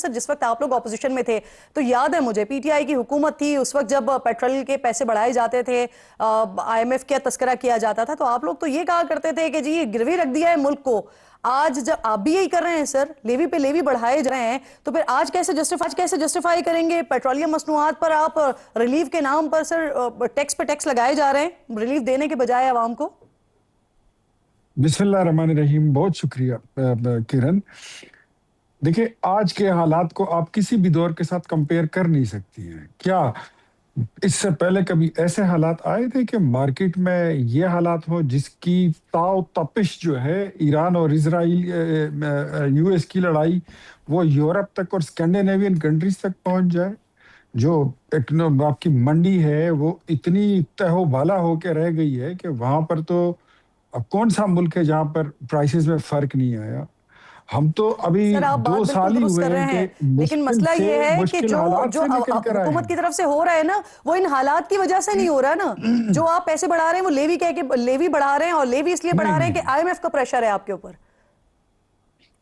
سر جس وقت آپ لوگ اپوزیشن میں تھے تو یاد ہے مجھے پی ٹی آئی کی حکومت تھی اس وقت جب پیٹرول کے پیسے بڑھائے جاتے تھے آئی ایم ایف کا تذکرہ کیا جاتا تھا تو آپ لوگ تو یہ کہا کرتے تھے کہ جی یہ گروی رکھ دیا ہے ملک کو. آج جب آپ بھی یہی کر رہے ہیں سر لیوی پہ لیوی بڑھائے جا رہے ہیں تو پھر آج کیسے جسٹیفائی کریں گے پیٹرولیم مصنوعات پر آپ ریلیف کے نام پر سر ٹیکس پہ ٹیکس لگائے جا رہے ہیں ریلیف دینے کے بجائے عوام کو. بسم اللہ الرحمن الرحیم. بہت شکریہ کرن. دیکھیں آج کے حالات کو آپ کسی بھی دور کے ساتھ کمپیئر کر نہیں سکتی ہیں. کیا اس سے پہلے کبھی ایسے حالات آئے تھے کہ مارکیٹ میں یہ حالات ہو جس کی تاؤ تپش جو ہے ایران اور اسرائیل یو ایس کی لڑائی وہ یورپ تک اور اسکینڈینیوین کنٹریز تک پہنچ جائے؟ جو آپ کی منڈی ہے وہ اتنی تہو بالا ہو کے رہ گئی ہے کہ وہاں پر تو اب کون سا ملک ہے جہاں پر پرائسز میں فرق نہیں آیا. ہم تو ابھی سر آپ 2 بات بالکل سال ہی درست ہوئے کر ہیں رہے کہ ہیں لیکن مشکل مسئلہ سے یہ ہے کہ مشکل جو حالات جو سے نکل کر آئے حکومت ہیں. کی طرف سے ہو رہا ہے نا وہ ان حالات کی وجہ سے نہیں ہو رہا نا. جو آپ پیسے بڑھا رہے ہیں وہ لیوی کہہ کے لیوی بڑھا رہے ہیں اور لیوی اس لیے بڑھا رہے ہیں کہ آئی ایم ایف کا پریشر ہے آپ کے اوپر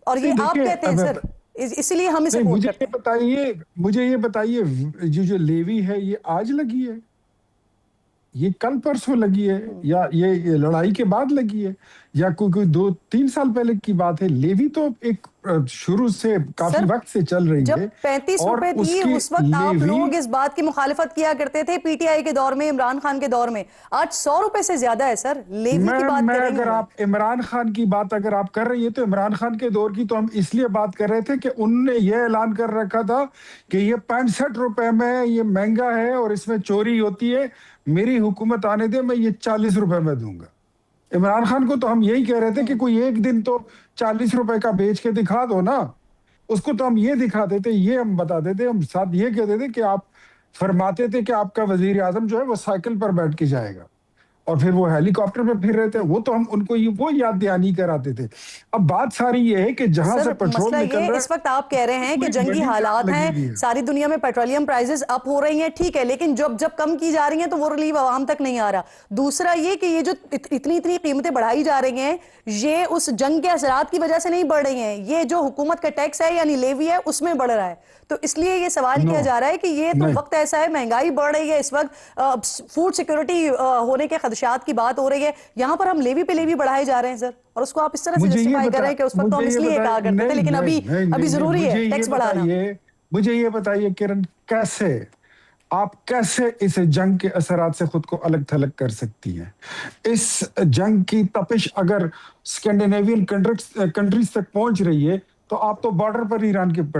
اور یہ آپ کہتے ہیں سر اسی لیے ہم اسے سپورٹ کرتے ہیں. مجھے یہ بتائیے جو لیوی ہے یہ آج لگی ہے یہ کل پرسوں لگی ہے یا یہ لڑائی کے بعد لگی ہے یا کوئی 2-3 سال پہلے کی بات ہے؟ لیوی تو ایک شروع سے کافی وقت سے چل رہی جب ہے 35 اور روپے اس تھی کی اس وقت آپ لیوی لوگ اس بات کی مخالفت کیا کرتے تھے پی ٹی آئی کے دور میں عمران خان کے دور میں. آج 100 روپے سے زیادہ ہے سر لیوی کی بات کر رہی ہوں اگر آپ عمران خان کی بات اگر آپ کر رہی ہے تو عمران خان کے دور کی تو ہم اس لیے بات کر رہے تھے کہ انہوں نے یہ اعلان کر رکھا تھا کہ یہ 65 روپے میں یہ مہنگا ہے اور اس میں چوری ہوتی ہے, میری حکومت آنے دے میں یہ 40 روپے میں دوں گا. عمران خان کو تو ہم یہی کہہ رہے تھے کہ کوئی ایک دن تو 40 روپے کا بیچ کے دکھا دو نا. اس کو تو ہم یہ دکھا دیتے, یہ ہم بتا دیتے, ہم ساتھ یہ کہہ دیتے کہ آپ فرماتے تھے کہ آپ کا وزیر اعظم جو ہے وہ سائیکل پر بیٹھ کے جائے گا اور پھر وہ ہیلی کاپٹر پہ پھر رہے تھے. وہ تو ہم ان کو وہ یاد دہانی کراتے تھے. اب بات ساری یہ ہے کہ جہاں سے پیٹرول مسئلہ نکل یہ رہا اس وقت آپ کہہ رہے ہیں کہ پوری جنگی منڈی جام حالات لگی ہیں ہوئی ہے. ساری دنیا میں پیٹرولیم پرائزز اپ ہو رہی ہیں ٹھیک ہے لیکن جب کم کی جا رہی ہیں تو وہ ریلیف عوام تک نہیں آ رہا. دوسرا یہ کہ یہ جو اتنی قیمتیں بڑھائی جا رہی ہیں یہ اس جنگ کے اثرات کی وجہ سے نہیں بڑھ رہی ہیں, یہ جو حکومت کا ٹیکس ہے یعنی لیوی ہے اس میں بڑھ رہا ہے. تو اس لیے یہ سوال کیا جا رہا ہے کہ یہ تو وقت ایسا ہے مہنگائی بڑھ رہی ہے اس وقت فوڈ سیکورٹی ہونے کے خدشات کی بات ہو رہی ہے, یہاں پر ہم لیوی پہ لیوی بڑھائے جا رہے ہیں سر اور اس کو آپ اس طرح سے جسٹیفائی کر رہے ہیں کہ اس وقت تو ہم اس لیے کہا کرتے تھے لیکن ابھی ضروری ہے ٹیکس بڑھانا. مجھے یہ بتائیے کرن کیسے آپ کیسے اس جنگ کے اثرات سے خود کو الگ تھلگ کر سکتی ہیں؟ اس جنگ کی تپش اگر اسکینڈینیوین کنٹریز تک پہنچ رہی ہے تو آپ تو بارڈر پر ایران کے